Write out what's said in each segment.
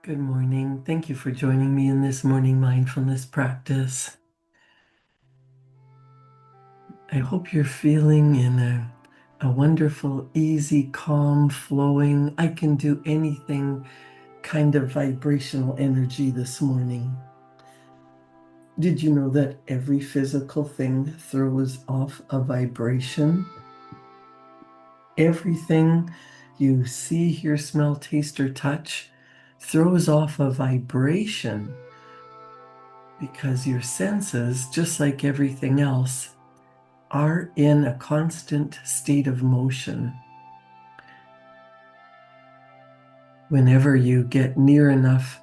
Good morning. Thank you for joining me in this morning mindfulness practice. I hope you're feeling in a wonderful, easy, calm, flowing, I can do anything kind of vibrational energy this morning. Did you know that every physical thing throws off a vibration? Everything you see, hear, smell, taste, or touch throws off a vibration. Because your senses, just like everything else, are in a constant state of motion. Whenever you get near enough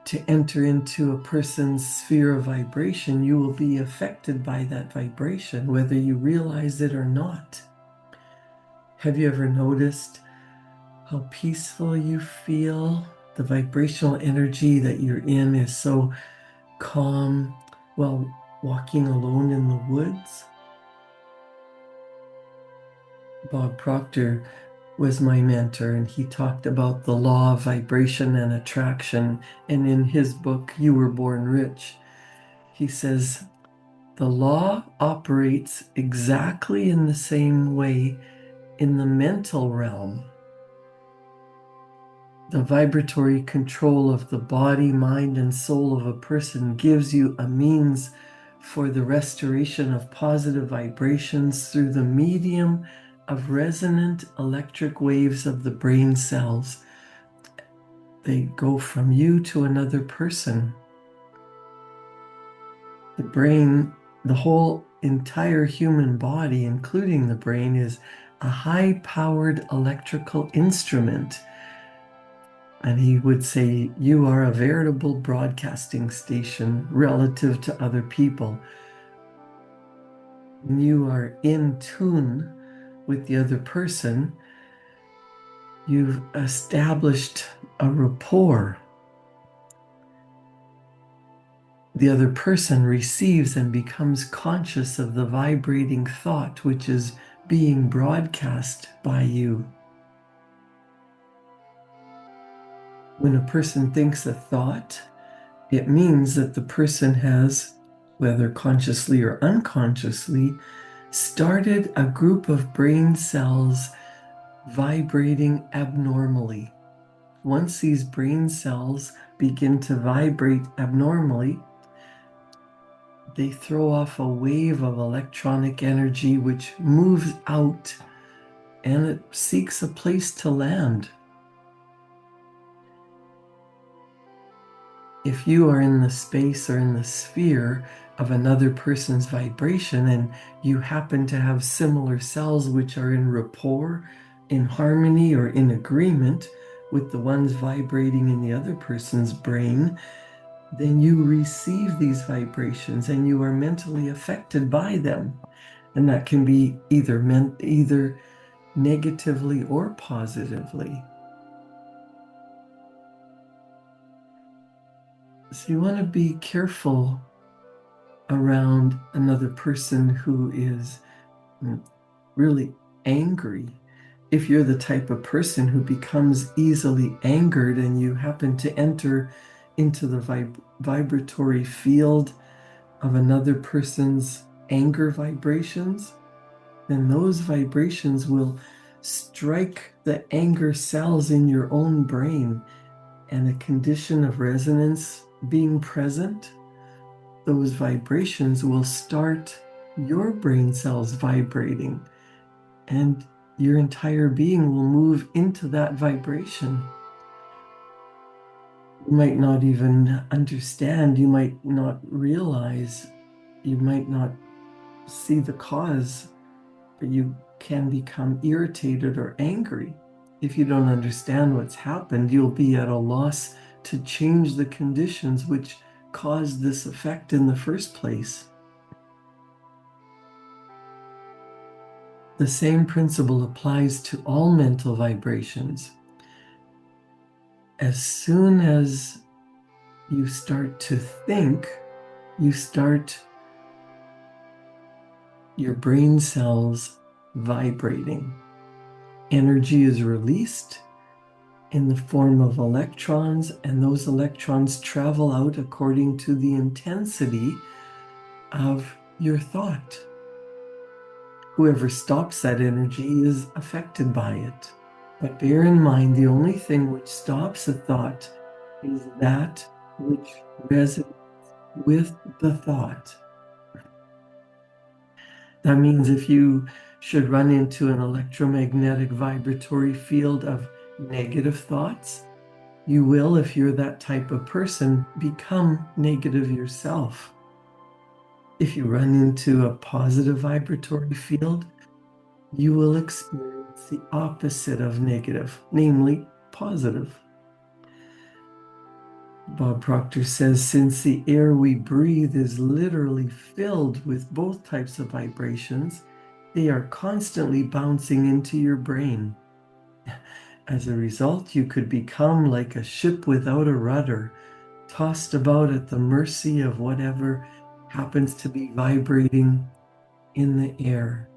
to enter into a person's sphere of vibration, you will be affected by that vibration, whether you realize it or not. Have you ever noticed how peaceful you feel? The vibrational energy that you're in is so calm while walking alone in the woods. Bob Proctor was my mentor, and he talked about the law of vibration and attraction. And in his book, You Were Born Rich, he says, the law operates exactly in the same way in the mental realm. The vibratory control of the body, mind, and soul of a person gives you a means for the restoration of positive vibrations through the medium of resonant electric waves of the brain cells. They go from you to another person. The brain, the whole entire human body, including the brain, is a high-powered electrical instrument. And he would say, you are a veritable broadcasting station relative to other people. When you are in tune with the other person, you've established a rapport. The other person receives and becomes conscious of the vibrating thought which is being broadcast by you. When a person thinks a thought, it means that the person has, whether consciously or unconsciously, started a group of brain cells vibrating abnormally. Once these brain cells begin to vibrate abnormally, they throw off a wave of electronic energy which moves out and it seeks a place to land. If you are in the space or in the sphere of another person's vibration and you happen to have similar cells which are in rapport, in harmony, or in agreement with the ones vibrating in the other person's brain, then you receive these vibrations and you are mentally affected by them. And that can be either negatively or positively. So you want to be careful around another person who is really angry. If you're the type of person who becomes easily angered and you happen to enter into the vibratory field of another person's anger vibrations, then those vibrations will strike the anger cells in your own brain, and a condition of resonance being present, those vibrations will start your brain cells vibrating, and your entire being will move into that vibration. You might not even understand, you might not realize, you might not see the cause, but you can become irritated or angry. If you don't understand what's happened, you'll be at a loss to change the conditions which caused this effect in the first place. The same principle applies to all mental vibrations. As soon as you start to think, your brain cells vibrating. Energy is released, in the form of electrons, and those electrons travel out according to the intensity of your thought. Whoever stops that energy is affected by it. But bear in mind, the only thing which stops a thought is that which resonates with the thought. That means if you should run into an electromagnetic vibratory field of negative thoughts, you will, if you're that type of person, become negative yourself. If you run into a positive vibratory field, you will experience the opposite of negative, namely positive. Bob Proctor says, since the air we breathe is literally filled with both types of vibrations, they are constantly bouncing into your brain. As a result, you could become like a ship without a rudder, tossed about at the mercy of whatever happens to be vibrating in the air.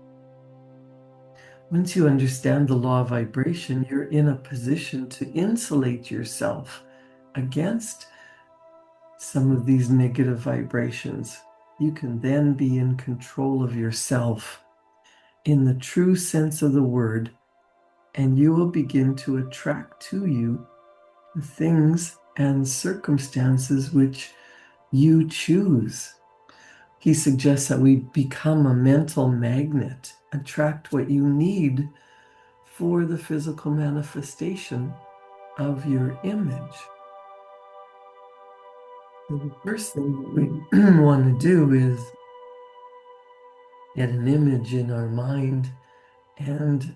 Once you understand the law of vibration, you're in a position to insulate yourself against some of these negative vibrations. You can then be in control of yourself in the true sense of the word, and you will begin to attract to you the things and circumstances which you choose. He suggests that we become a mental magnet, attract what you need for the physical manifestation of your image. So the first thing that we want to do is get an image in our mind and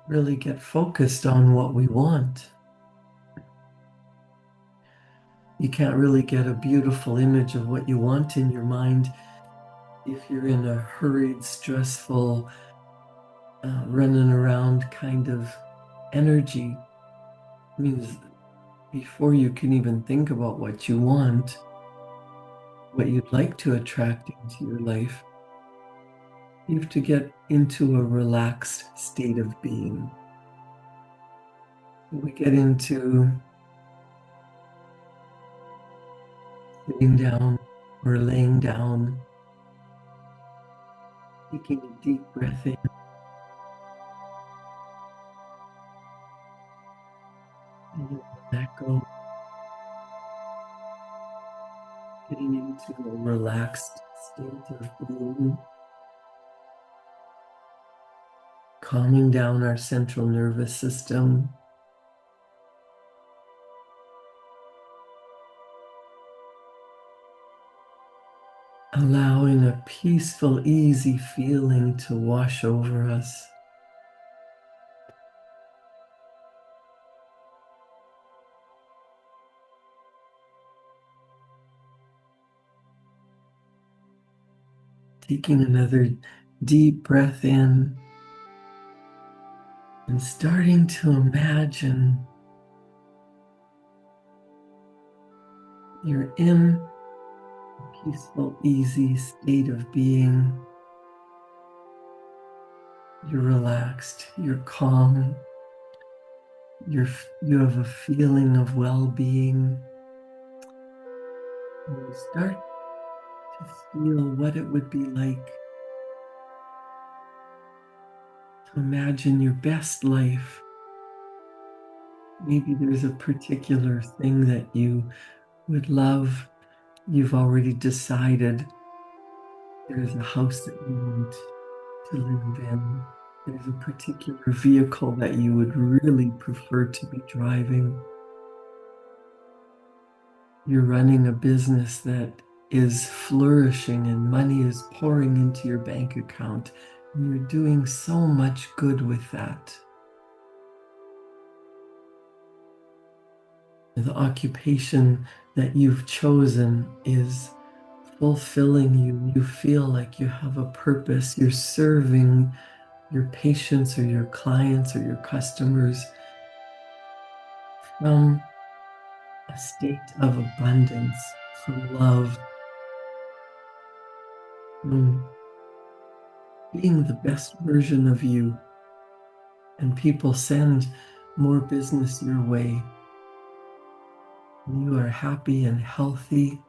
really get focused on what we want. You can't really get a beautiful image of what you want in your mind if you're in a hurried, stressful, running around kind of energy. It means before you can even think about what you want, what you'd like to attract into your life, you have to get into a relaxed state of being. We get into sitting down or laying down, taking a deep breath in, and let that go. Getting into a relaxed state of being, calming down our central nervous system, allowing a peaceful, easy feeling to wash over us. Taking another deep breath in and starting to imagine you're in a peaceful, easy state of being. You're relaxed, you're calm, you have a feeling of well-being. And you start to feel what it would be like to imagine your best life. Maybe there's a particular thing that you would love. You've already decided there's a house that you want to live in. There's a particular vehicle that you would really prefer to be driving. You're running a business that is flourishing and money is pouring into your bank account. And you're doing so much good with that. The occupation that you've chosen is fulfilling you. You feel like you have a purpose. You're serving your patients or your clients or your customers from a state of abundance, from love, from being the best version of you. and people send more business your way. You are happy and healthy.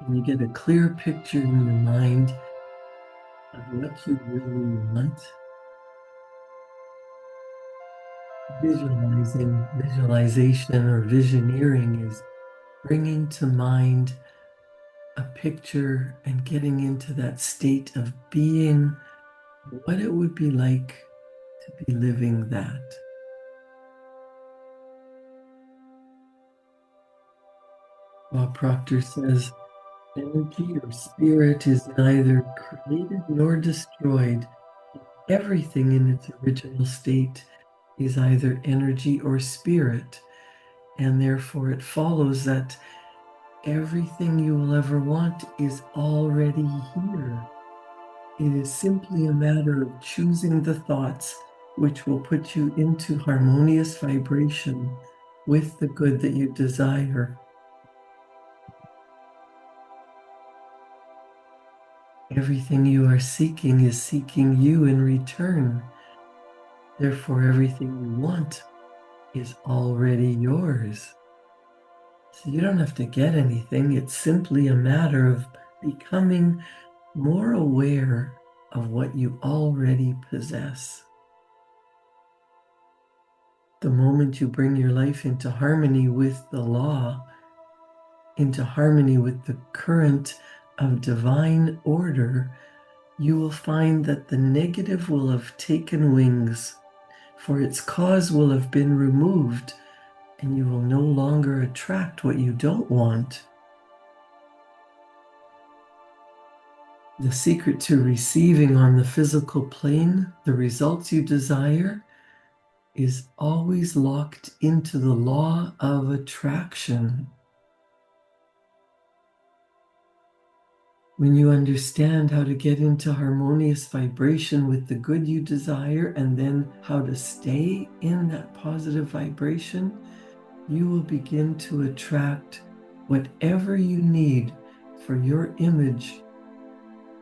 And you get a clear picture in your mind of what you really want. Visualization or visioneering is bringing to mind a picture and getting into that state of being, what it would be like to be living that. Bob Proctor says, energy or spirit is neither created nor destroyed. Everything in its original state is either energy or spirit, and therefore it follows that everything you will ever want is already here. It is simply a matter of choosing the thoughts which will put you into harmonious vibration with the good that you desire. Everything you are seeking is seeking you in return. Therefore, everything you want is already yours. So you don't have to get anything. It's simply a matter of becoming more aware of what you already possess. The moment you bring your life into harmony with the law, into harmony with the current of divine order, you will find that the negative will have taken wings, for its cause will have been removed, and you will no longer attract what you don't want. The secret to receiving on the physical plane the results you desire is always locked into the law of attraction. When you understand how to get into harmonious vibration with the good you desire and then how to stay in that positive vibration, you will begin to attract whatever you need for your image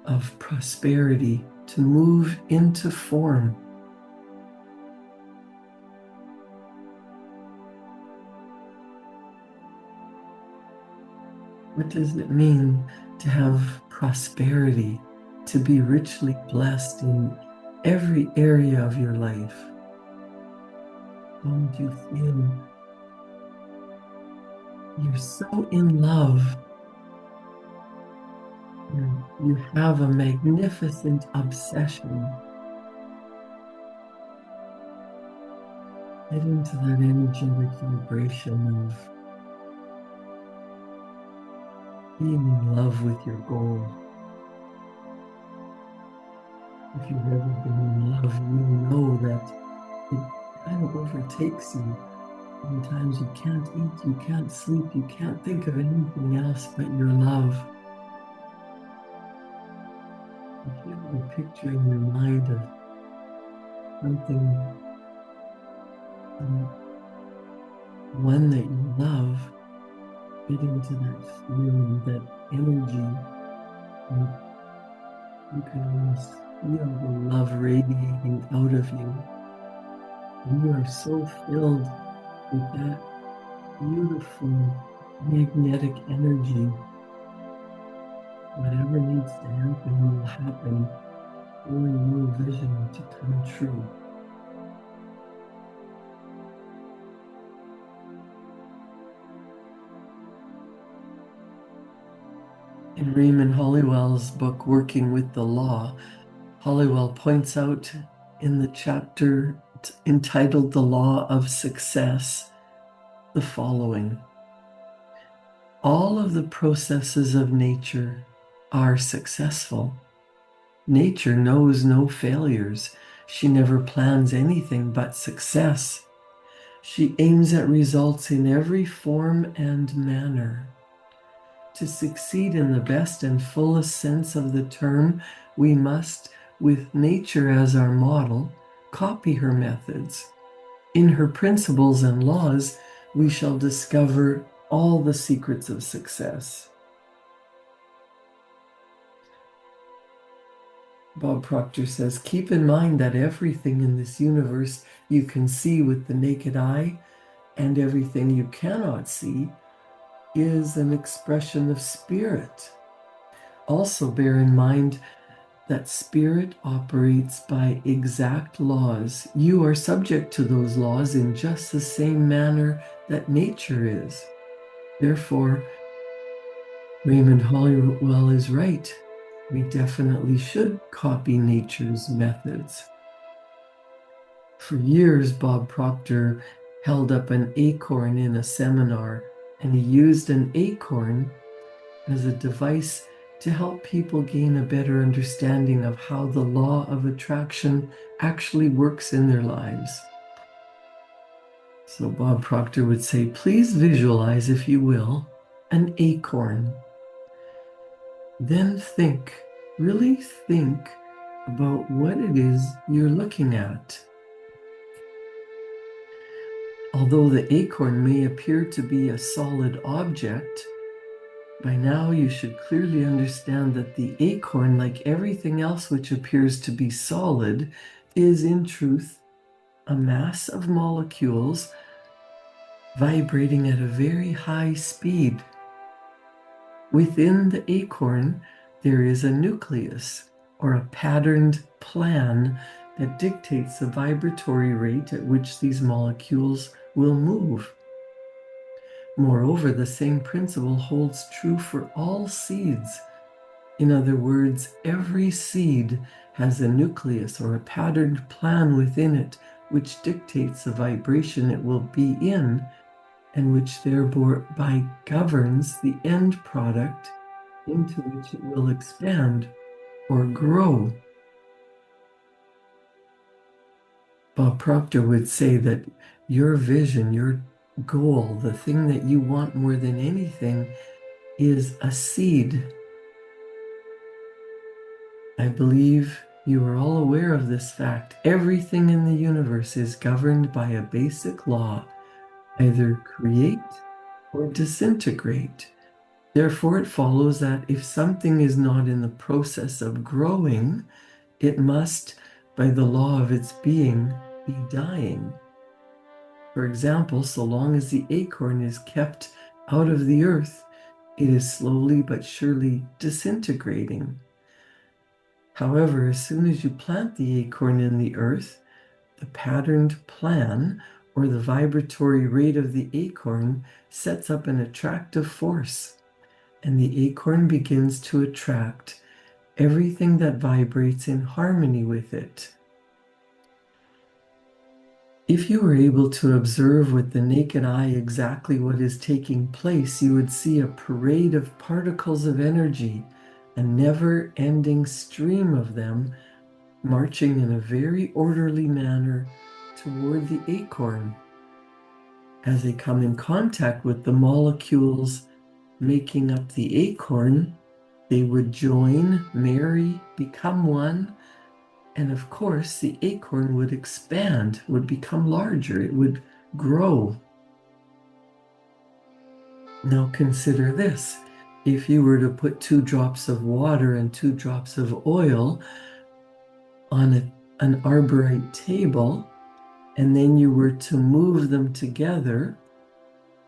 of prosperity to move into form. What does it mean to have prosperity, to be richly blessed in every area of your life? Don't you feel you're so in love? You have a magnificent obsession. Get into that energetic vibration of being in love with your goal. If you've ever been in love, you know that it kind of overtakes you. Sometimes you can't eat, you can't sleep, you can't think of anything else but your love. If you have a picture in your mind of something, one that you love, get into that feeling, that energy, and you can almost feel the love radiating out of you. And you are so filled with that beautiful magnetic energy. Whatever needs to happen will happen for your vision to come true. In Raymond Hollywell's book, Working with the Law, Hollywell points out in the chapter entitled The Law of Success the following: all of the processes of nature are successful. Nature knows no failures. She never plans anything but success. She aims at results in every form and manner. To succeed in the best and fullest sense of the term, we must, with nature as our model, copy her methods. In her principles and laws, we shall discover all the secrets of success. Bob Proctor says, keep in mind that everything in this universe you can see with the naked eye, and everything you cannot see is an expression of spirit. Also bear in mind that spirit operates by exact laws. You are subject to those laws in just the same manner that nature is. Therefore, Raymond Hollywell is right. We definitely should copy nature's methods. For years, Bob Proctor held up an acorn in a seminar, and he used an acorn as a device to help people gain a better understanding of how the law of attraction actually works in their lives. So Bob Proctor would say, please visualize, if you will, an acorn. Then think, really think about what it is you're looking at. Although the acorn may appear to be a solid object, by now you should clearly understand that the acorn, like everything else which appears to be solid, is in truth a mass of molecules vibrating at a very high speed. Within the acorn, there is a nucleus, or a patterned plan that dictates the vibratory rate at which these molecules will move. Moreover, the same principle holds true for all seeds. In other words, every seed has a nucleus or a patterned plan within it which dictates the vibration it will be in, and which thereby governs the end product into which it will expand or grow. Bob Proctor would say that your vision, your goal, the thing that you want more than anything, is a seed. I believe you are all aware of this fact. Everything in the universe is governed by a basic law, either create or disintegrate. Therefore, it follows that if something is not in the process of growing, it must, by the law of its being, be dying. For example, so long as the acorn is kept out of the earth, it is slowly but surely disintegrating. However, as soon as you plant the acorn in the earth, the patterned plan, or the vibratory rate of the acorn, sets up an attractive force, and the acorn begins to attract everything that vibrates in harmony with it. If you were able to observe with the naked eye exactly what is taking place, you would see a parade of particles of energy, a never-ending stream of them marching in a very orderly manner toward the acorn. As they come in contact with the molecules making up the acorn, they would join, marry, become one, and of course the acorn would expand, would become larger, it would grow. Now consider this. If you were to put 2 drops of water and 2 drops of oil on an arborite table, and then you were to move them together,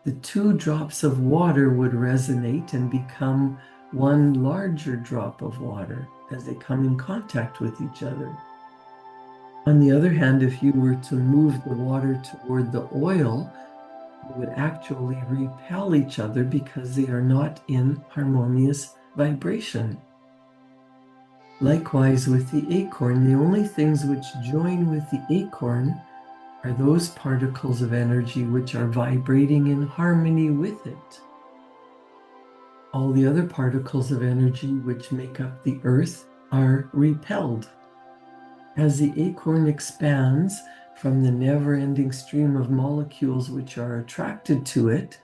the 2 drops of water would resonate and become one larger drop of water as they come in contact with each other. On the other hand, if you were to move the water toward the oil, they would actually repel each other because they are not in harmonious vibration. Likewise with the acorn, the only things which join with the acorn are those particles of energy which are vibrating in harmony with it. All the other particles of energy which make up the earth are repelled. As the acorn expands from the never-ending stream of molecules which are attracted to it,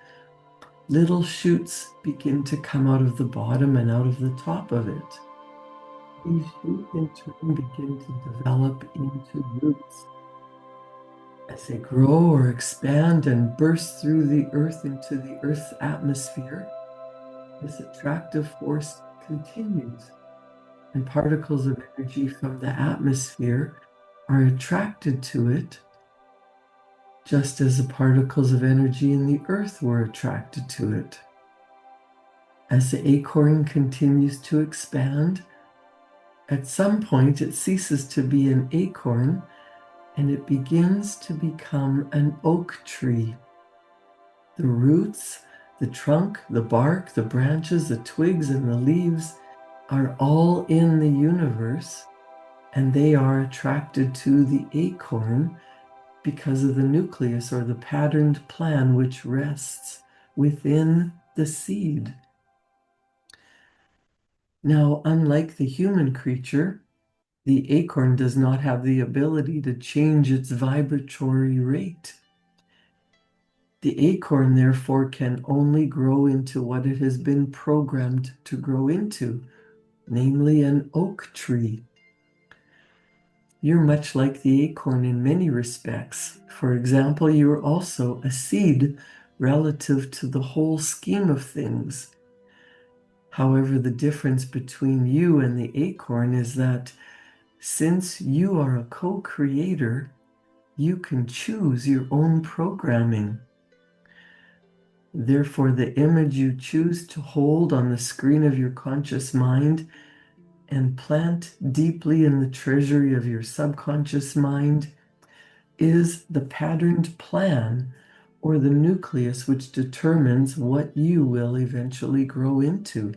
little shoots begin to come out of the bottom and out of the top of it. These shoots in turn begin to develop into roots, As they grow or expand and burst through the earth into the earth's atmosphere, this attractive force continues, and particles of energy from the atmosphere are attracted to it, just as the particles of energy in the earth were attracted to it. As the acorn continues to expand, at some point it ceases to be an acorn and it begins to become an oak tree. The roots, the trunk, the bark, the branches, the twigs, and the leaves are all in the universe, and they are attracted to the acorn because of the nucleus or the patterned plan which rests within the seed. Now, unlike the human creature, the acorn does not have the ability to change its vibratory rate. The acorn, therefore, can only grow into what it has been programmed to grow into, namely an oak tree. You're much like the acorn in many respects. For example, you are also a seed relative to the whole scheme of things. However, the difference between you and the acorn is that since you are a co-creator, you can choose your own programming. Therefore, the image you choose to hold on the screen of your conscious mind and plant deeply in the treasury of your subconscious mind is the patterned plan or the nucleus which determines what you will eventually grow into.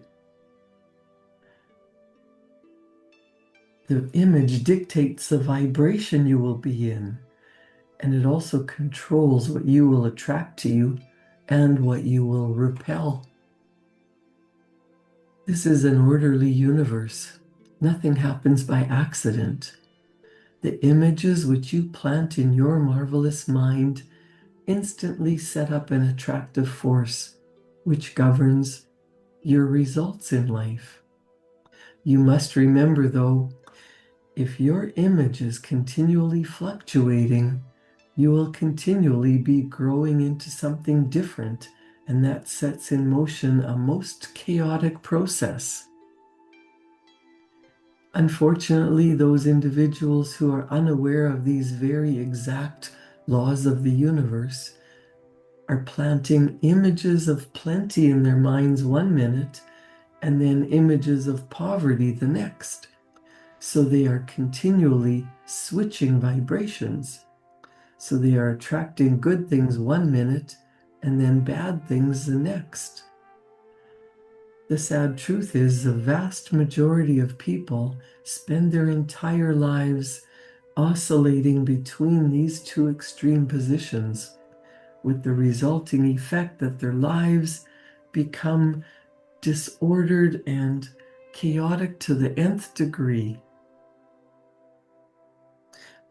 The image dictates the vibration you will be in, and it also controls what you will attract to you and what you will repel. This is an orderly universe. Nothing happens by accident. The images which you plant in your marvelous mind instantly set up an attractive force which governs your results in life. You must remember, though, if your image is continually fluctuating, you will continually be growing into something different, and that sets in motion a most chaotic process. Unfortunately, those individuals who are unaware of these very exact laws of the universe are planting images of plenty in their minds one minute and then images of poverty the next. So they are continually switching vibrations. So they are attracting good things one minute and then bad things the next. The sad truth is the vast majority of people spend their entire lives oscillating between these two extreme positions, with the resulting effect that their lives become disordered and chaotic to the nth degree.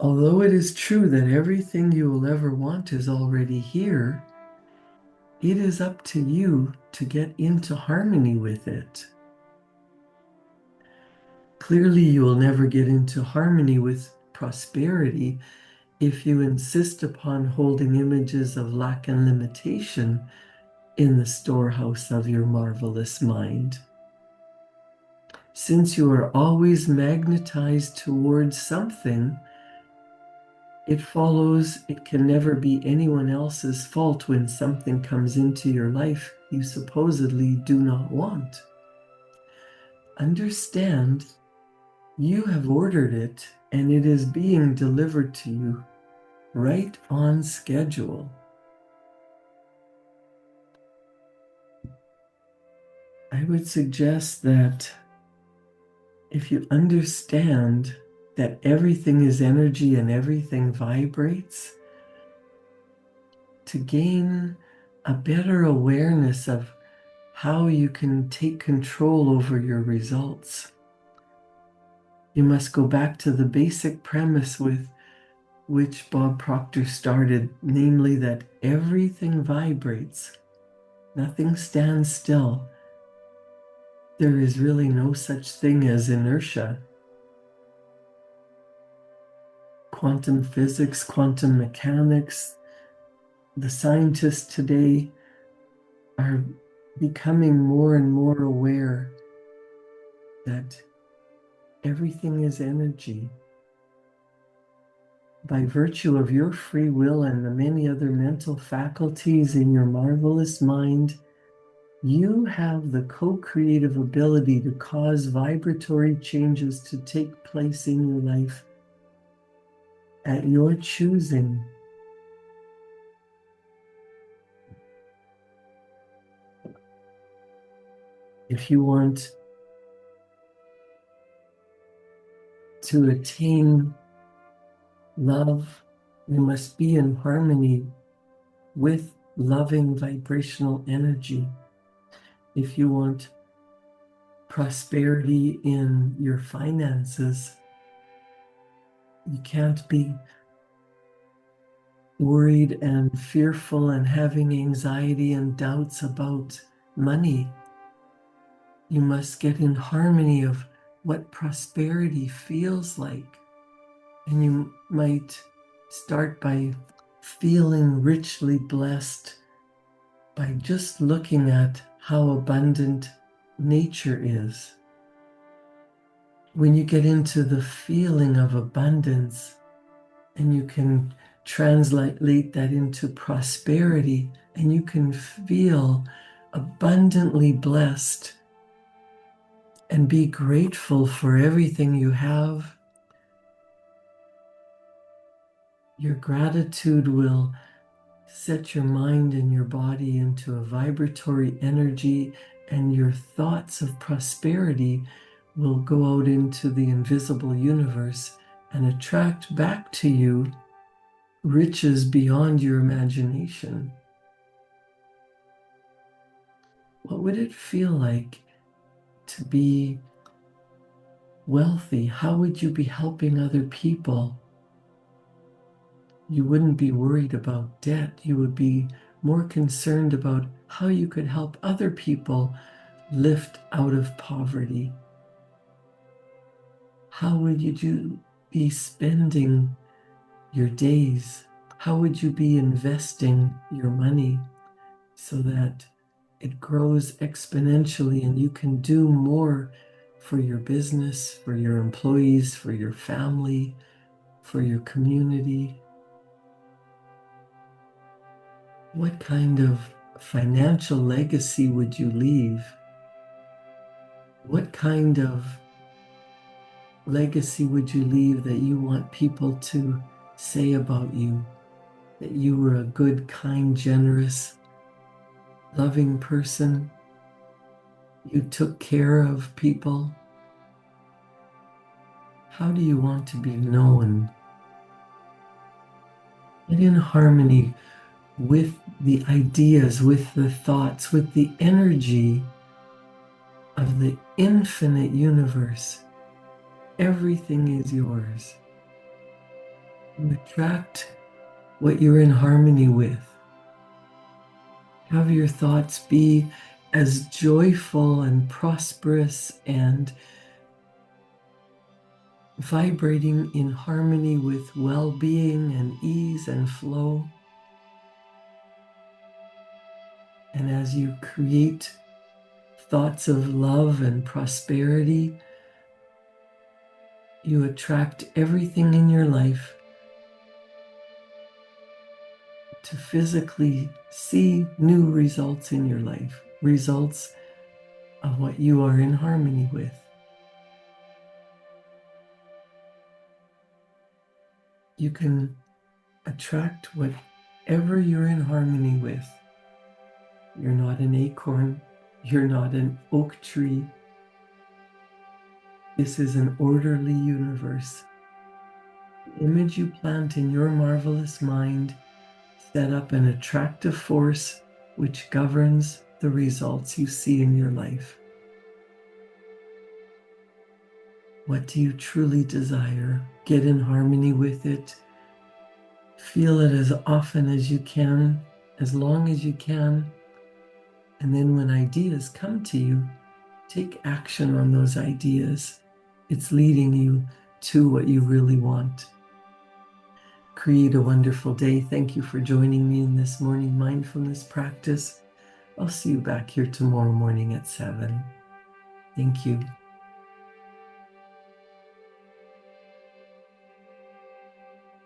Although it is true that everything you will ever want is already here, it is up to you to get into harmony with it. Clearly, you will never get into harmony with prosperity if you insist upon holding images of lack and limitation in the storehouse of your marvelous mind. Since you are always magnetized towards something, it follows it can never be anyone else's fault when something comes into your life you supposedly do not want. Understand, you have ordered it and it is being delivered to you right on schedule. I would suggest that if you understand that everything is energy and everything vibrates, to gain a better awareness of how you can take control over your results, you must go back to the basic premise with which Bob Proctor started, namely that everything vibrates, nothing stands still. There is really no such thing as inertia. quantum physics, quantum mechanics. The scientists today are becoming more and more aware that everything is energy. By virtue of your free will and the many other mental faculties in your marvelous mind, you have the co-creative ability to cause vibratory changes to take place in your life at your choosing. If you want to attain love, you must be in harmony with loving vibrational energy. If you want prosperity in your finances, you can't be worried and fearful and having anxiety and doubts about money. You must get in harmony of what prosperity feels like. And you might start by feeling richly blessed by just looking at how abundant nature is. When you get into the feeling of abundance and you can translate that into prosperity and you can feel abundantly blessed and be grateful for everything you have, your gratitude will set your mind and your body into a vibratory energy, and your thoughts of prosperity will go out into the invisible universe and attract back to you riches beyond your imagination. What would it feel like to be wealthy? How would you be helping other people? You wouldn't be worried about debt. You would be more concerned about how you could help other people lift out of poverty. How would you be spending your days? How would you be investing your money so that it grows exponentially and you can do more for your business, for your employees, for your family, for your community? What kind of financial legacy would you leave? What kind of legacy would you leave that you want people to say about you? That you were a good, kind, generous, loving person? You took care of people? How do you want to be known? Get in harmony with the ideas, with the thoughts, with the energy of the infinite universe. Everything is yours. You attract what you're in harmony with. Have your thoughts be as joyful and prosperous and vibrating in harmony with well-being and ease and flow. And as you create thoughts of love and prosperity, you attract everything in your life to physically see new results in your life, results of what you are in harmony with. You can attract whatever you're in harmony with. You're not an acorn. You're not an oak tree. This is an orderly universe. The image you plant in your marvelous mind set up an attractive force which governs the results you see in your life. What do you truly desire? Get in harmony with it. Feel it as often as you can, as long as you can. And then when ideas come to you, take action on those ideas. It's leading you to what you really want. Create a wonderful day. Thank you for joining me in this morning mindfulness practice. I'll see you back here tomorrow morning at 7. Thank you.